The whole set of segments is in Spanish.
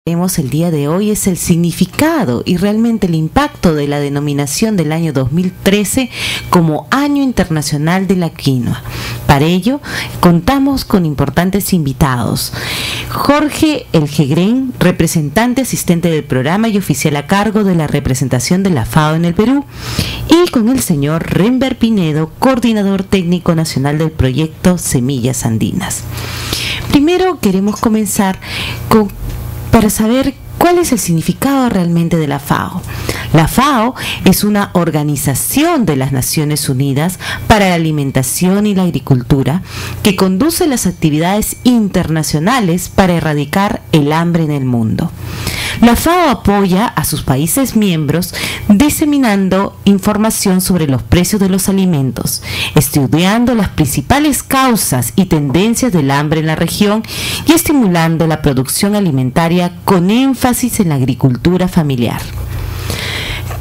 Vemos el día de hoy es el significado y realmente el impacto de la denominación del año 2013 como Año Internacional de la Quinoa. Para ello, contamos con importantes invitados. Jorge Elgegren, representante asistente del programa y oficial a cargo de la representación de la FAO en el Perú, y con el señor Renber Pinedo, coordinador técnico nacional del proyecto Semillas Andinas. Primero queremos comenzar para saber cuál es el significado realmente de la FAO. La FAO es una organización de las Naciones Unidas para la Alimentación y la Agricultura que conduce las actividades internacionales para erradicar el hambre en el mundo. La FAO apoya a sus países miembros diseminando información sobre los precios de los alimentos, estudiando las principales causas y tendencias del hambre en la región y estimulando la producción alimentaria con énfasis en la agricultura familiar.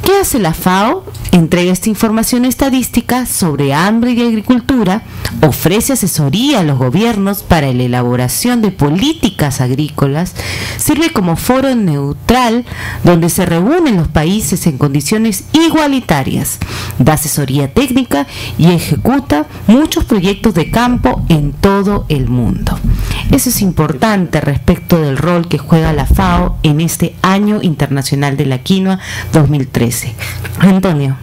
¿Qué hace la FAO? Entrega esta información estadística sobre hambre y agricultura, ofrece asesoría a los gobiernos para la elaboración de políticas agrícolas, sirve como foro neutral donde se reúnen los países en condiciones igualitarias, da asesoría técnica y ejecuta muchos proyectos de campo en todo el mundo. Eso es importante respecto del rol que juega la FAO en este Año Internacional de la Quinoa 2013. Antonio.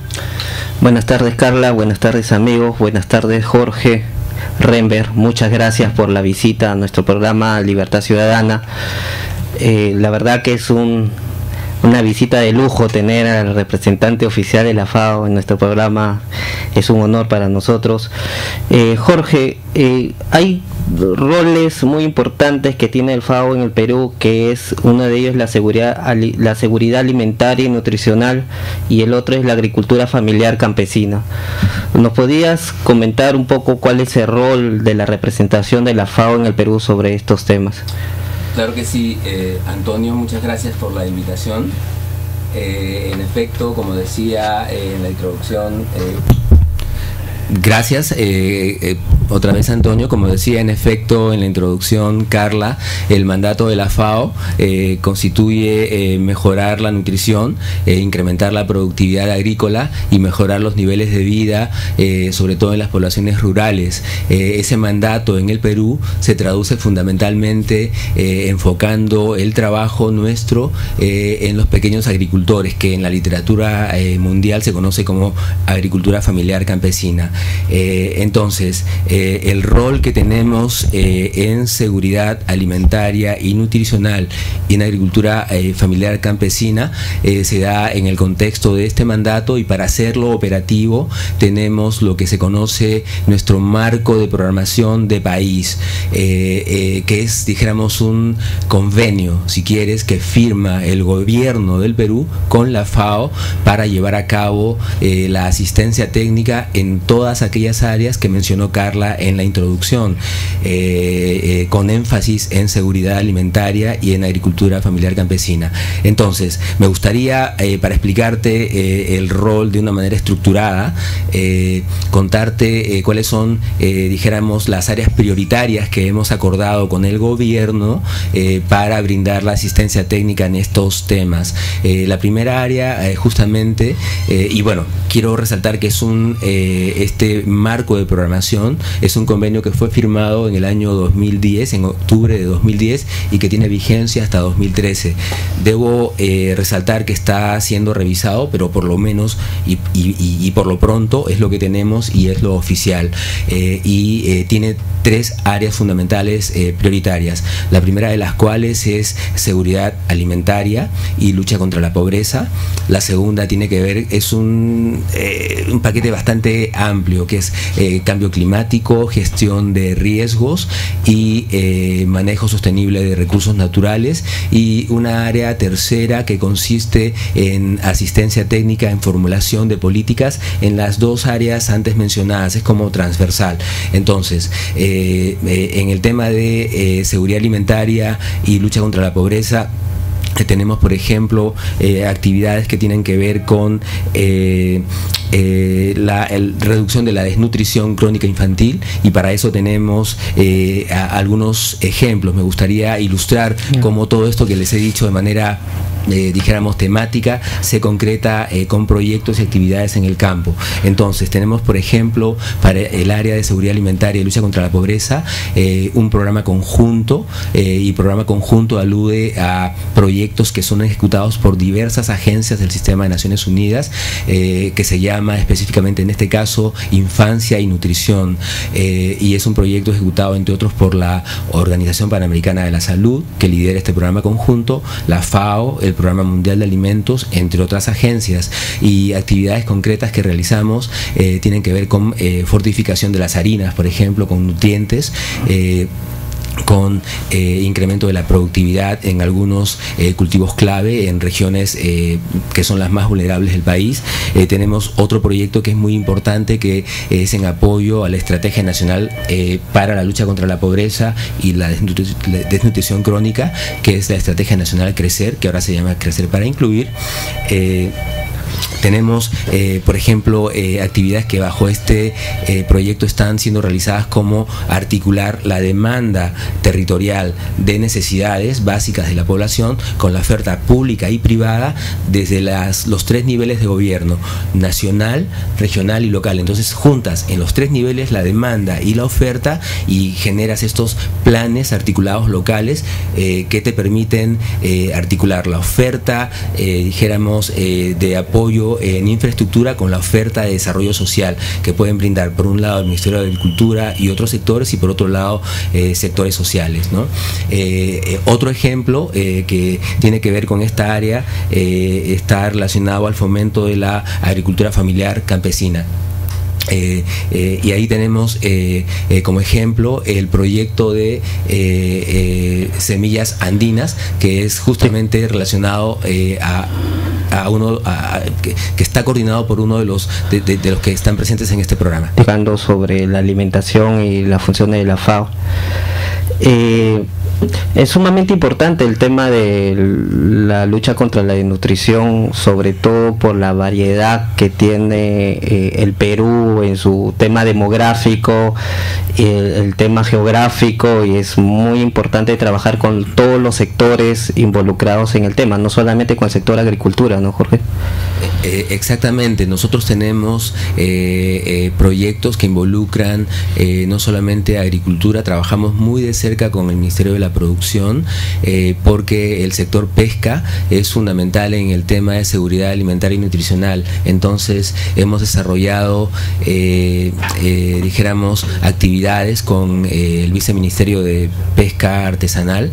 Buenas tardes, Carla, buenas tardes, amigos, buenas tardes, Jorge, Renber, muchas gracias por la visita a nuestro programa Libertad Ciudadana. La verdad que es una visita de lujo tener al representante oficial de la FAO en nuestro programa, es un honor para nosotros. Jorge, hay roles muy importantes que tiene el FAO en el Perú, que es uno de ellos la seguridad alimentaria y nutricional, y el otro es la agricultura familiar campesina. ¿Nos podías comentar un poco cuál es el rol de la representación de la FAO en el Perú sobre estos temas? Claro que sí, Antonio, muchas gracias por la invitación. En efecto, como decía en la introducción, gracias, otra vez, Antonio, como decía en efecto en la introducción Carla, el mandato de la FAO constituye mejorar la nutrición, incrementar la productividad agrícola y mejorar los niveles de vida, sobre todo en las poblaciones rurales. Ese mandato en el Perú se traduce fundamentalmente enfocando el trabajo nuestro en los pequeños agricultores, que en la literatura mundial se conoce como agricultura familiar campesina. Entonces, el rol que tenemos en seguridad alimentaria y nutricional y en agricultura familiar campesina se da en el contexto de este mandato, y para hacerlo operativo tenemos lo que se conoce nuestro marco de programación de país, que es, dijéramos, un convenio, si quieres, que firma el gobierno del Perú con la FAO para llevar a cabo la asistencia técnica en todas aquellas áreas que mencionó Carla en la introducción, con énfasis en seguridad alimentaria y en agricultura familiar campesina. Entonces, me gustaría, para explicarte el rol de una manera estructurada, contarte cuáles son, dijéramos, las áreas prioritarias que hemos acordado con el gobierno para brindar la asistencia técnica en estos temas. La primera área, justamente, y bueno, quiero resaltar que es este marco de programación es un convenio que fue firmado en el año 2010, en octubre de 2010, y que tiene vigencia hasta 2013. Debo resaltar que está siendo revisado, pero por lo menos y por lo pronto es lo que tenemos y es lo oficial, y tiene tres áreas fundamentales prioritarias. La primera de las cuales es seguridad alimentaria y lucha contra la pobreza. La segunda tiene que ver, es un paquete bastante amplio, que es cambio climático, gestión de riesgos y manejo sostenible de recursos naturales, y una área tercera que consiste en asistencia técnica en formulación de políticas en las dos áreas antes mencionadas, es como transversal. Entonces, en el tema de seguridad alimentaria y lucha contra la pobreza, Tenemos, por ejemplo, actividades que tienen que ver con la reducción de la desnutrición crónica infantil, y para eso tenemos algunos ejemplos. Me gustaría ilustrar cómo todo esto que les he dicho de manera dijéramos temática se concreta con proyectos y actividades en el campo. Entonces tenemos, por ejemplo, para el área de seguridad alimentaria y lucha contra la pobreza, un programa conjunto, y programa conjunto alude a proyectos que son ejecutados por diversas agencias del sistema de Naciones Unidas, que se llama específicamente en este caso Infancia y Nutrición, y es un proyecto ejecutado entre otros por la Organización Panamericana de la Salud, que lidera este programa conjunto, la FAO, el Programa Mundial de Alimentos, entre otras agencias. Y actividades concretas que realizamos tienen que ver con fortificación de las harinas, por ejemplo, con nutrientes, con incremento de la productividad en algunos cultivos clave en regiones que son las más vulnerables del país. Tenemos otro proyecto que es muy importante, que es en apoyo a la Estrategia Nacional para la lucha contra la pobreza y la desnutrición crónica, que es la Estrategia Nacional Crecer, que ahora se llama Crecer para Incluir. Tenemos, por ejemplo, actividades que bajo este proyecto están siendo realizadas, como articular la demanda territorial de necesidades básicas de la población con la oferta pública y privada desde los 3 niveles de gobierno: nacional, regional y local. Entonces juntas en los 3 niveles la demanda y la oferta y generas estos planes articulados locales que te permiten articular la oferta, dijéramos, de apoyo en infraestructura con la oferta de desarrollo social que pueden brindar, por un lado, el Ministerio de Agricultura y otros sectores, y por otro lado sectores sociales, ¿no? Otro ejemplo que tiene que ver con esta área está relacionado al fomento de la agricultura familiar campesina. Y ahí tenemos como ejemplo el proyecto de semillas andinas, que es justamente relacionado que está coordinado por uno de los que están presentes en este programa. Hablando sobre la alimentación y las funciones de la FAO, es sumamente importante el tema de la lucha contra la desnutrición, sobre todo por la variedad que tiene el Perú en su tema demográfico, el tema geográfico, y es muy importante trabajar con todos los sectores involucrados en el tema, no solamente con el sector agricultura, ¿no, Jorge? Exactamente, nosotros tenemos proyectos que involucran no solamente agricultura, trabajamos muy de cerca con el Ministerio de la Producción, porque el sector pesca es fundamental en el tema de seguridad alimentaria y nutricional. Entonces hemos desarrollado dijéramos actividades con el Viceministerio de Pesca Artesanal,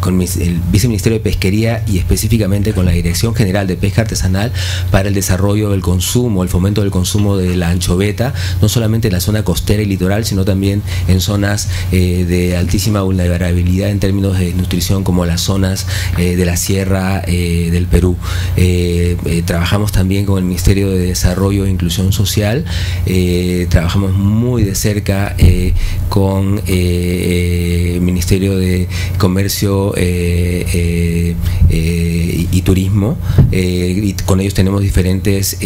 con el Viceministerio de Pesquería, y específicamente con la Dirección General de Pesca Artesanal, para el desarrollo del consumo, el fomento del consumo de la anchoveta, no solamente en la zona costera y litoral, sino también en zonas de altísima vulnerabilidad en términos de nutrición, como las zonas de la sierra del Perú. Trabajamos también con el Ministerio de Desarrollo e Inclusión Social, trabajamos muy de cerca con el Ministerio de Comercio y Turismo, y con ellos tenemos diferentes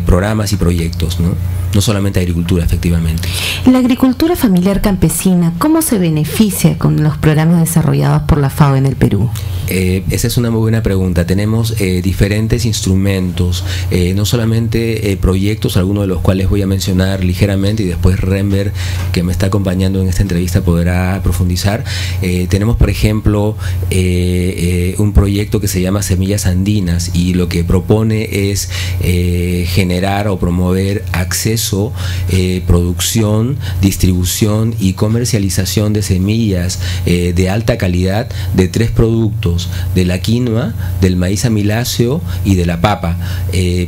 programas y proyectos, no solamente agricultura, efectivamente. La agricultura familiar campesina, ¿cómo se beneficia con los programas desarrollados por la FAO en el Perú? Esa es una muy buena pregunta. Tenemos diferentes instrumentos, no solamente proyectos, algunos de los cuales voy a mencionar ligeramente, y después Renber, que me está acompañando en esta entrevista, podrá profundizar. Tenemos, por ejemplo, un proyecto que se llama Semillas Andinas, y lo que propone es generar o promover acceso, producción, distribución y comercialización de semillas de alta calidad de 3 productos: de la quinoa, del maíz amiláceo y de la papa,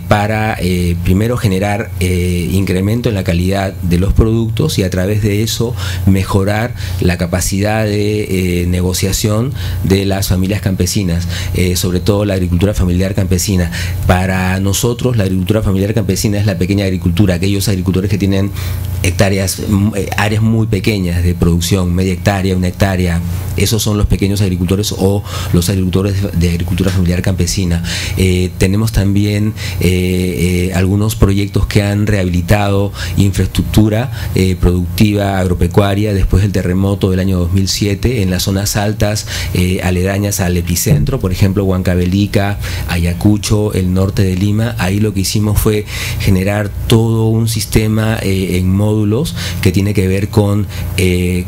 para primero generar incremento en la calidad de los productos, y a través de eso mejorar la capacidad de negociación de las familias campesinas, sobre todo la agricultura familiar campesina. Para nosotros, la agricultura familiar campesina es la pequeña agricultura, aquellos agricultores que tienen hectáreas, áreas muy pequeñas de producción, media hectárea, 1 hectárea. Esos son los pequeños agricultores o los agricultores de agricultura familiar campesina. Tenemos también algunos proyectos que han rehabilitado infraestructura productiva agropecuaria después del terremoto del año 2007 en las zonas altas aledañas al epicentro, por ejemplo Huancavelica, Ayacucho, el norte de Lima. Ahí lo que hicimos fue generar todo un sistema en módulos que tiene que ver con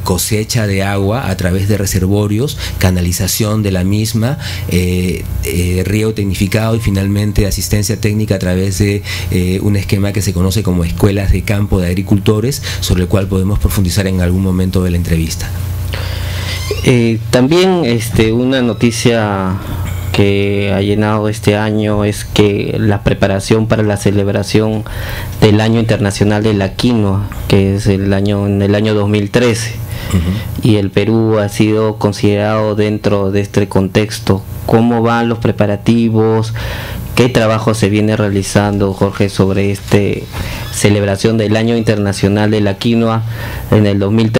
cosecha de agua a través de reservorios, canalización de la misma, riego tecnificado y finalmente asistencia técnica a través de un esquema que se conoce como escuelas de campo de agricultores, sobre el cual podemos profundizar en algún momento de la entrevista. También una noticia que ha llenado este año es que la preparación para la celebración del Año Internacional de la Quinoa, que es en el año 2013, y el Perú ha sido considerado dentro de este contexto. ¿Cómo van los preparativos? ¿Qué trabajo se viene realizando, Jorge, sobre esta celebración del Año Internacional de la Quinoa en el 2013?